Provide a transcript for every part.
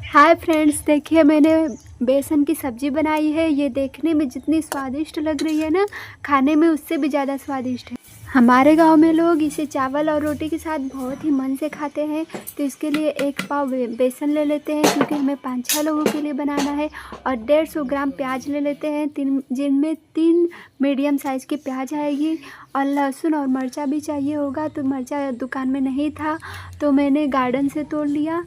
Hi friends, देखिए मैंने बेसन की सब्ज़ी बनाई है। ये देखने में जितनी स्वादिष्ट लग रही है ना, खाने में उससे भी ज़्यादा स्वादिष्ट है। हमारे गांव में लोग इसे चावल और रोटी के साथ बहुत ही मन से खाते हैं। तो इसके लिए एक पाव बेसन ले लेते हैं, क्योंकि हमें 5-6 लोगों के लिए बनाना है। और 150 ग्राम प्याज ले लेते हैं, जिनमें 3 मीडियम साइज़ की प्याज आएगी। और लहसुन और मिर्चा भी चाहिए होगा, तो मिर्चा दुकान में नहीं था तो मैंने गार्डन से तोड़ लिया।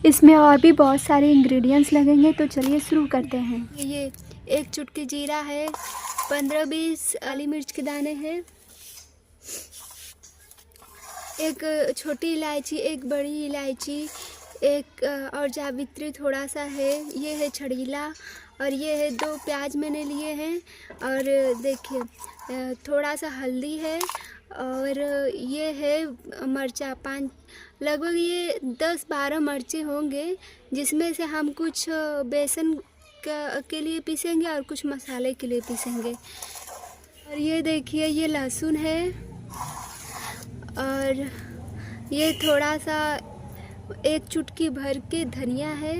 इसमें और भी बहुत सारे इंग्रेडिएंट्स लगेंगे, तो चलिए शुरू करते हैं। ये 1 चुटकी जीरा है, 15-20 काली मिर्च के दाने हैं, एक छोटी इलायची, एक बड़ी इलायची, एक और जावित्री थोड़ा सा है, ये है छड़ीला, और ये है 2 प्याज मैंने लिए हैं। और देखिए थोड़ा सा हल्दी है, और ये है मर्चा 5, लगभग ये 10-12 मिर्ची होंगे, जिसमें से हम कुछ बेसन के लिए पीसेंगे और कुछ मसाले के लिए पीसेंगे। और ये देखिए ये लहसुन है, और ये थोड़ा सा 1 चुटकी भर के धनिया है,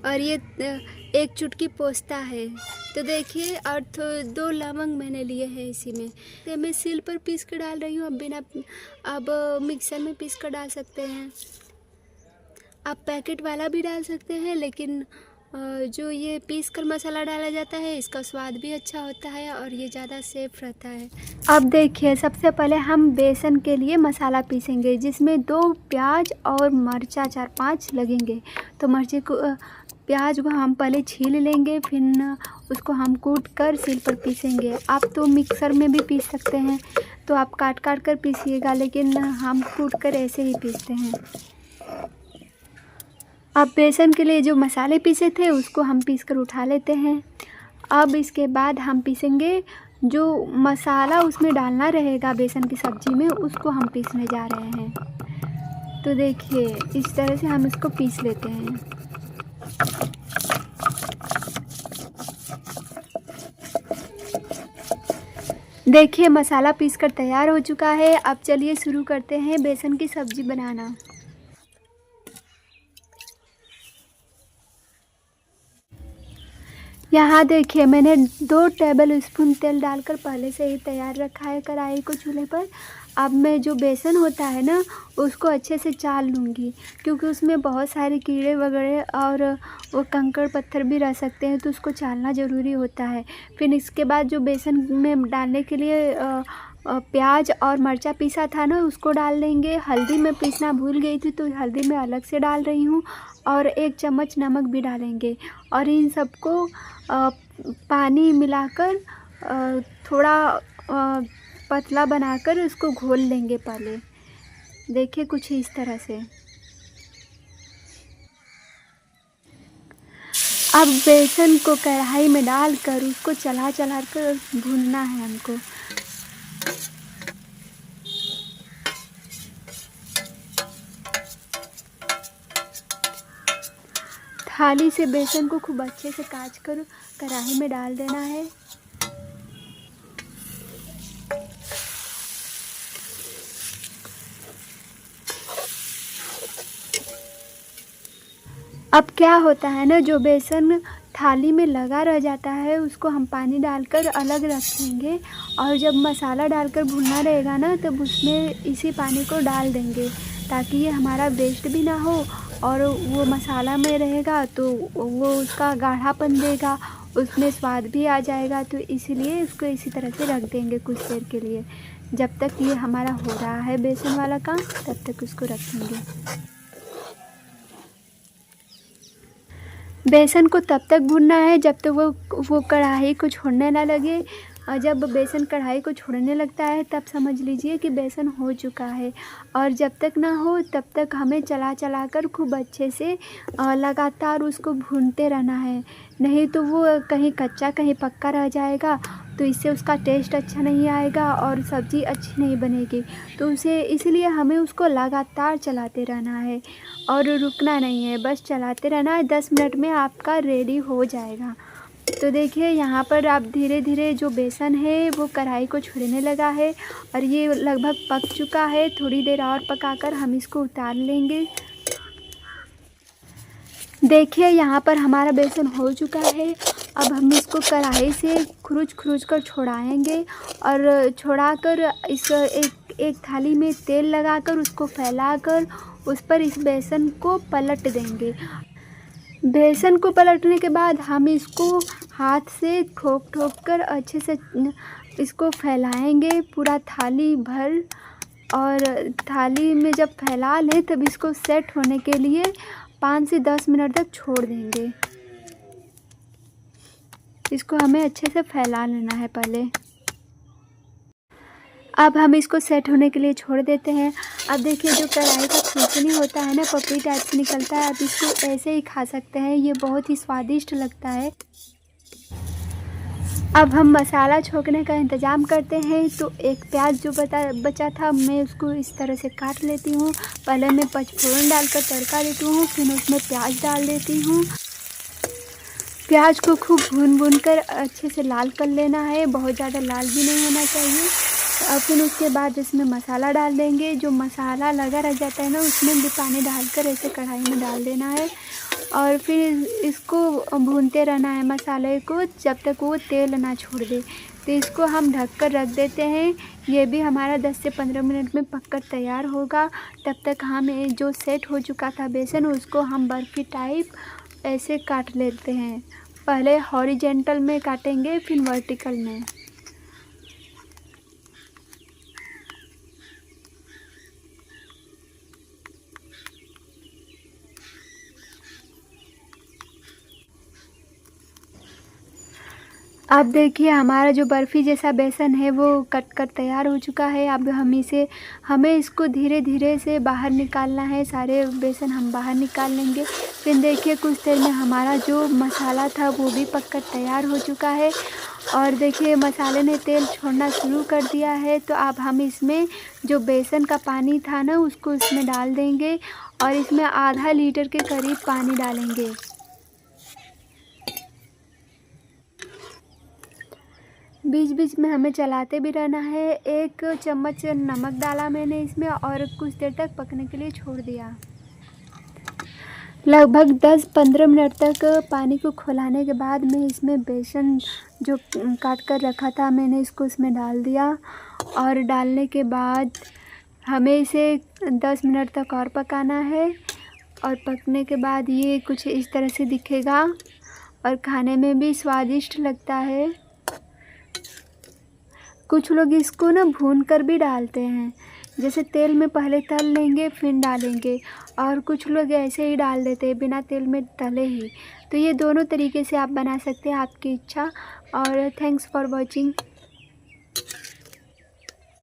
और ये 1 चुटकी पोस्ता है। तो देखिए, और 2 लवंग मैंने लिए हैं इसी में। तो मैं सिल पर पीस कर डाल रही हूँ, अब मिक्सर में पीस कर डाल सकते हैं। आप पैकेट वाला भी डाल सकते हैं, लेकिन जो ये पीस कर मसाला डाला जाता है, इसका स्वाद भी अच्छा होता है और ये ज़्यादा सेफ रहता है। अब देखिए, सबसे पहले हम बेसन के लिए मसाला पीसेंगे, जिसमें 2 प्याज और मिर्चा 4-5 लगेंगे। तो मिर्ची को प्याज को हम पहले छील लेंगे, फिर उसको हम कूट कर सिल पर पीसेंगे। आप तो मिक्सर में भी पीस सकते हैं, तो आप काट काट कर पीसिएगा, लेकिन हम कूट कर ऐसे ही पीसते हैं। अब बेसन के लिए जो मसाले पीसे थे उसको हम पीस कर उठा लेते हैं। अब इसके बाद हम पीसेंगे जो मसाला उसमें डालना रहेगा बेसन की सब्ज़ी में, उसको हम पीसने जा रहे हैं। तो देखिए, इस तरह से हम इसको पीस लेते हैं। देखिए, मसाला पीसकर तैयार हो चुका है। अब चलिए शुरू करते हैं बेसन की सब्ज़ी बनाना। यहाँ देखिए, मैंने 2 टेबल स्पून तेल डालकर पहले से ही तैयार रखा है कढ़ाई को चूल्हे पर। अब मैं जो बेसन होता है ना, उसको अच्छे से चाल लूँगी, क्योंकि उसमें बहुत सारे कीड़े वगैरह और वो कंकड़ पत्थर भी रह सकते हैं, तो उसको चालना ज़रूरी होता है। फिर इसके बाद जो बेसन में डालने के लिए प्याज और मिर्चा पीसा था ना, उसको डाल देंगे। हल्दी मैं पीसना भूल गई थी, तो हल्दी मैं अलग से डाल रही हूँ, और 1 चम्मच नमक भी डालेंगे। और इन सबको पानी मिलाकर थोड़ा पतला बनाकर उसको घोल लेंगे पहले। देखिए, कुछ इस तरह से। अब बेसन को कढ़ाई में डालकर उसको चला चला कर भूनना है हमको। थाली से बेसन को खूब अच्छे से काट कर कढ़ाई में डाल देना है। अब क्या होता है ना, जो बेसन थाली में लगा रह जाता है, उसको हम पानी डालकर अलग रख देंगे, और जब मसाला डालकर भुनना रहेगा ना, तब उसमें इसी पानी को डाल देंगे, ताकि ये हमारा वेस्ट भी ना हो, और वो मसाला में रहेगा तो वो उसका गाढ़ापन देगा, उसमें स्वाद भी आ जाएगा। तो इसीलिए इसको इसी तरह से रख देंगे कुछ देर के लिए। जब तक ये हमारा हो रहा है बेसन वाला काम, तब तक उसको रखेंगे। बेसन को तब तक भूनना है जब तक वो कढ़ाई को छोड़ने ना लगे। और जब बेसन कढ़ाई को छोड़ने लगता है, तब समझ लीजिए कि बेसन हो चुका है। और जब तक ना हो, तब तक हमें चला चला कर खूब अच्छे से लगातार उसको भूनते रहना है। नहीं तो वो कहीं कच्चा कहीं पक्का रह जाएगा, तो इससे उसका टेस्ट अच्छा नहीं आएगा और सब्ज़ी अच्छी नहीं बनेगी। तो इसलिए हमें उसको लगातार चलाते रहना है और रुकना नहीं है, बस चलाते रहना है। 10 मिनट में आपका रेडी हो जाएगा। तो देखिए, यहाँ पर आप धीरे धीरे जो बेसन है वो कढ़ाई को छोड़ने लगा है, और ये लगभग पक चुका है। थोड़ी देर और पकाकर हम इसको उतार लेंगे। देखिए यहाँ पर हमारा बेसन हो चुका है। अब हम इसको कढ़ाई से खुरुच कर छोड़ाएंगे और छोड़ाकर इस एक थाली में तेल लगाकर उसको फैलाकर उस पर इस बेसन को पलट देंगे। बेसन को पलटने के बाद हम इसको हाथ से ठोक कर अच्छे से इसको फैलाएंगे पूरा थाली भर। और थाली में जब फैला लें तब इसको सेट होने के लिए 5 से 10 मिनट तक छोड़ देंगे। इसको हमें अच्छे से फैला लेना है पहले। अब हम इसको सेट होने के लिए छोड़ देते हैं। अब देखिए जो कढ़ाई का खुशबू होता है ना, पपड़ी टाइप से निकलता है। अब इसको ऐसे ही खा सकते हैं, ये बहुत ही स्वादिष्ट लगता है। अब हम मसाला छोंकने का इंतज़ाम करते हैं। तो एक प्याज जो बचा था मैं उसको इस तरह से काट लेती हूँ। पहले मैं पचफोरन डालकर तड़का देती हूँ, फिर उसमें प्याज डाल देती हूँ। प्याज को खूब भून कर अच्छे से लाल कर लेना है, बहुत ज़्यादा लाल भी नहीं होना चाहिए। और फिर उसके बाद इसमें मसाला डाल देंगे। जो मसाला लगा रह जाता है ना, उसमें भी पानी डालकर ऐसे कढ़ाई में डाल देना है और फिर इसको भूनते रहना है मसाले को जब तक वो तेल ना छोड़ दे। तो इसको हम ढक कर रख देते हैं। ये भी हमारा 10 से 15 मिनट में पककर तैयार होगा। तब तक हम जो सेट हो चुका था बेसन, उसको हम बर्फ़ी टाइप ऐसे काट लेते हैं। पहले हॉरिजेंटल में काटेंगे, फिर वर्टिकल में। अब देखिए हमारा जो बर्फ़ी जैसा बेसन है वो कट कर तैयार हो चुका है। अब हमें इसको धीरे धीरे से बाहर निकालना है। सारे बेसन हम बाहर निकाल लेंगे। फिर देखिए कुछ देर में हमारा जो मसाला था वो भी पककर तैयार हो चुका है। और देखिए मसाले ने तेल छोड़ना शुरू कर दिया है। तो अब हम इसमें जो बेसन का पानी था ना, उसको इसमें डाल देंगे और इसमें आधा लीटर के करीब पानी डालेंगे। बीच बीच में हमें चलाते भी रहना है। 1 चम्मच नमक डाला मैंने इसमें और कुछ देर तक पकने के लिए छोड़ दिया। लगभग 10-15 मिनट तक पानी को खौलाने के बाद मैं इसमें बेसन जो काट कर रखा था मैंने इसको इसमें डाल दिया। और डालने के बाद हमें इसे 10 मिनट तक और पकाना है। और पकने के बाद ये कुछ इस तरह से दिखेगा और खाने में भी स्वादिष्ट लगता है। कुछ लोग इसको ना भून कर भी डालते हैं, जैसे तेल में पहले तल लेंगे फिर डालेंगे, और कुछ लोग ऐसे ही डाल देते हैं बिना तेल में तले ही। तो ये दोनों तरीके से आप बना सकते हैं, आपकी इच्छा। और थैंक्स फॉर वॉचिंग।